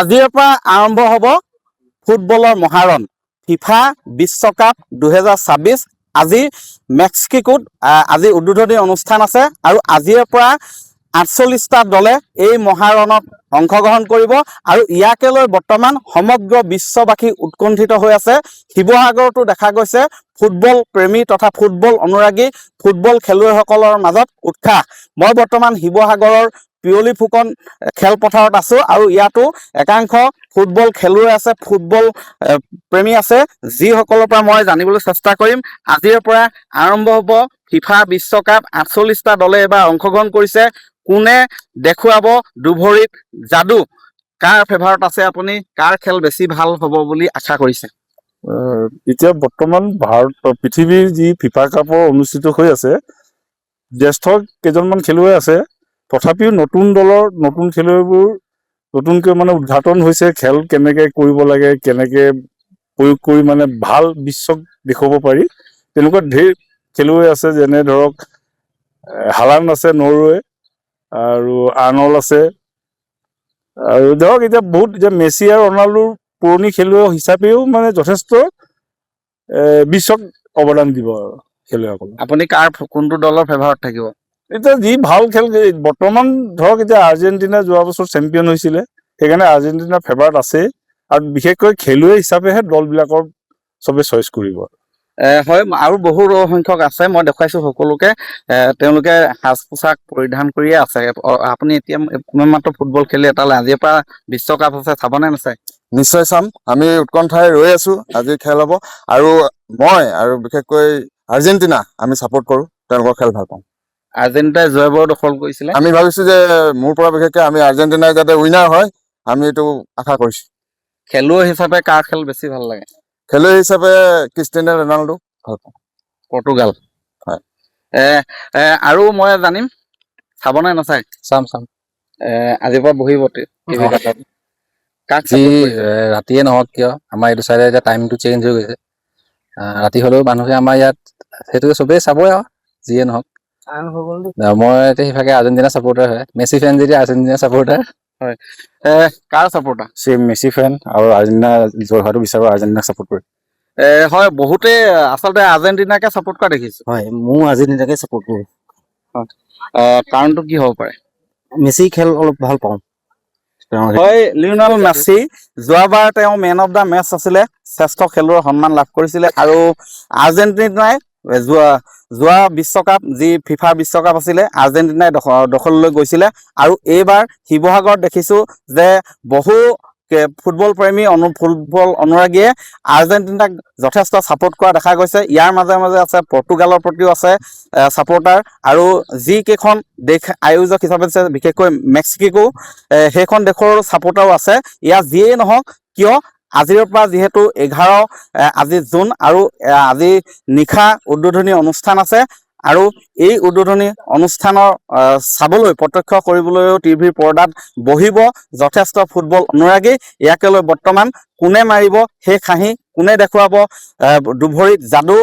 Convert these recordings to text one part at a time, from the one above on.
আজিৰ পৰা আৰম্ভ হ'ব ফুটবলৰ মহাৰণ ফিফা বিশ্বকাপ 2026 আজি মেক্সিকোত আজি উদ্বোধনী অনুষ্ঠান আছে আৰু আজিৰ পৰা 48টা দলে এই মহাৰণত অংশগ্ৰহণ কৰিব আৰু ইয়াকে লৈ বৰ্তমান সমগ্ৰ বিশ্ববাসী উৎকণ্ঠিত হৈ আছে। শিৱসাগৰতো দেখা গৈছে ফুটবল প্ৰেমী তথা ফুটবল অনুৰাগী ফুটবল খেলুৱৈসকলৰ মাজত উৎসাহ। মই বৰ্তমান শিৱসাগৰৰ পিয়লি ফুকন খেলপথাৰত আছো আৰু ইয়াতো একাংশ ফুটবল খেলুৱৈ আছে, ফুটবল প্ৰেমী আছে, যিসকলৰ পৰা মই জানিবলৈ চেষ্টা কৰিম। আজিৰ পৰা আৰম্ভ হ'ব ফিফা বিশ্বকাপ। 48টা দলে এবাৰ অংশগ্ৰহণ কৰিছে। কোনে দেখুৱাব দুভৰিত যাদু? কাৰ ফেভাৰত আছে আপুনি? কাৰ খেল বেছি ভাল হ'ব বুলি আশা কৰিছে? এতিয়া বৰ্তমান পৃথিৱীৰ যি ফিফা কাপৰ অনুষ্ঠিত হৈ আছে, জ্যেষ্ঠ কেইজনমান খেলুৱৈ আছে, তথাপিও নতুন দলৰ নতুন খেলুৱৈবোৰ নতুনকৈ মানে উদ্ঘাটন হৈছে। খেল কেনেকে কৰিব লাগে, কেনেকে প্ৰয়োগ কৰি মানে ভাল বিশ্বক দেখুৱাব পাৰি, তেনেকুৱা ঢেৰ খেলুৱৈ আছে। যেনে ধৰক হালাণ্ড আছে নৰৱে, আৰু আৰ্নল্ড আছে, আৰু ধৰক এতিয়া বহুত এতিয়া মেচি আৰু ৰনাল্ডোৰ পুৰণি খেলুৱৈ হিচাপেও মানে যথেষ্ট বিশ্বক অৱদান দিব আৰু খেলুৱৈসকল। আপুনি কোনটো দলৰ ফেভাৰত থাকিব? এতিয়া যি ভাল খেল বৰ্তমান ধৰক এতিয়া আৰ্জেণ্টিনা যোৱা বছৰ চেম্পিয়ন হৈছিলে, সেইকাৰণে আৰ্জেণ্টিনাৰ ফেভাৰত আছে। আৰু বিশেষকৈ খেলুৱৈ হিচাপেহে দলবিলাকৰ চবে চইচ কৰিব। হয়, আৰু বহু সংখ্যক আছে, মই দেখুৱাইছো সকলোকে। তেওঁলোকে সাজ পোছাক পৰিধান কৰিয়ে আছে। আপুনি এতিয়া মাত্ৰ ফুটবল খেলি এটালে, আজিৰ পৰা বিশ্বকাপ আছে, চাবনে নাচায়? নিশ্চয় চাম, আমি উৎকণ্ঠাৰে ৰৈ আছো আজি খেল হ'ব। আৰু মই আৰু বিশেষকৈ আৰ্জেণ্টিনা আমি ছাপোৰ্ট কৰোঁ, তেওঁলোকৰ খেল ভাল পাওঁ। আৰ্জেণ্টিনাই জয়বৰ দখল কৰিছিলে। আমি ভাবিছো যে মোৰ পৰা বিশেষকৈ আমি আৰ্জেণ্টিনাই যাতে উইনাৰ হয়, আমি এইটো আশা কৰিছো। খেলুৱৈ হিচাপে কাৰ খেল বেছি ভাল লাগে? খেলুৱৈ হিচাপে ক্ৰিষ্টিয়ানো ৰনাল্ডো ভাল পাওঁ, পৰ্তুগাল। হয়। আৰু মই জানিম, চাবনে নাচায়? চাম। আজিৰ পৰা বহিব কাক ৰাতিয়ে নহওক কিয়, আমাৰ এইটো চাইডে এতিয়া টাইমটো চেঞ্জ হৈ গৈছে। ৰাতি হ'লেও মানুহে আমাৰ ইয়াত সেইটোকে চবেই চাবই আৰু যিয়ে নহওক। মই এতিয়া সিভাগে আৰ্জেণ্টিনা ছাপোৰ্টাৰ হয়, মেচি ফেন যেতিয়া আৰ্জেণ্টিনা ছাপোৰ্টাৰ হয়। কাৰ ছাপোৰ্টাৰ? মেচি ফেন আৰু আৰ্জেণ্টিনা জয় হোৱাটো বিচাৰোঁ, আৰ্জেণ্টিনাক ছাপোৰ্ট কৰি। হয়, বহুতে আচলতে আৰ্জেণ্টিনাকে ছাপোৰ্ট কৰা দেখিছো। হয়, ময়ো আৰ্জেণ্টিনাকে ছাপোৰ্ট কৰোঁ। কাৰণটো কি হ'ব পাৰে? মেচি খেল অলপ ভাল পাওঁ। হয়, লিঅনেল মেচি যোৱাবাৰ তেওঁ মেন অফ দ্য মেচ আছিলে, শ্ৰেষ্ঠ খেলুৱৈৰ সন্মান লাভ কৰিছিলে। আৰু আৰ্জেণ্টিনাই যোৱা বিশ্বকাপ যি ফিফা বিশ্বকাপ আছিলে, আৰ্জেণ্টিনাই দখললৈ গৈছিলে। আৰু এইবাৰ শিৱসাগৰত দেখিছো যে বহু ফুটবল প্ৰেমী ফুটবল অনুৰাগীয়ে আৰ্জেণ্টিনাক যথেষ্ট ছাপোৰ্ট কৰা দেখা গৈছে। ইয়াৰ মাজে মাজে আছে পৰ্তুগালৰ প্ৰতিও আছে ছাপোৰ্টাৰ, আৰু যিকেইখন দেশ আয়োজক হিচাপে আছে বিশেষকৈ মেক্সিকো, সেইখন দেশৰ ছাপোৰ্টাৰো আছে। ইয়াত যিয়েই নহওক কিয়, আজিৰ পৰা যিহেতু 11 আজি জুন আৰু আজি নিশা উদ্বোধনী অনুষ্ঠান আছে, আৰু এই উদ্বোধনী অনুষ্ঠানৰ চাবলৈ প্ৰত্যক্ষ কৰিবলৈও টিভিৰ পৰ্দাত বহিব যথেষ্ট ফুটবল অনুৰাগী। ইয়াকে লৈ বৰ্তমান কোনে মাৰিব সেই খাহি, কোনে দেখুৱাব দুভৰিত যাদু,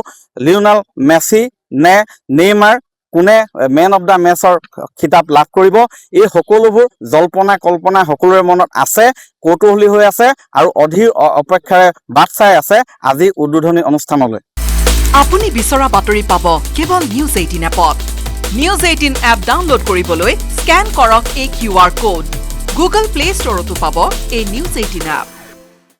লিঅনেল মেচি নে নেইমাৰ, কোনে মেন অফ দ্য মেচৰ খিতাপ লাভ কৰিব, এই সকলোবোৰ জল্পনা কল্পনা সকলোৰে মনত আছে, কৌতূহলী হৈ আছে আৰু অধীৰ অপেক্ষাৰে বাট চাই আছে আজি উদ্বোধনী অনুষ্ঠানলৈ। আপুনি বিচৰা বাতৰি পাব কেৱল নিউজ 18 এপত। নিউজ 18 এপ ডাউনলোড কৰিবলৈ স্কেন কৰক এই QR কোড। গুগল প্লে ষ্টৰতো পাব এই নিউজ 18 এপ।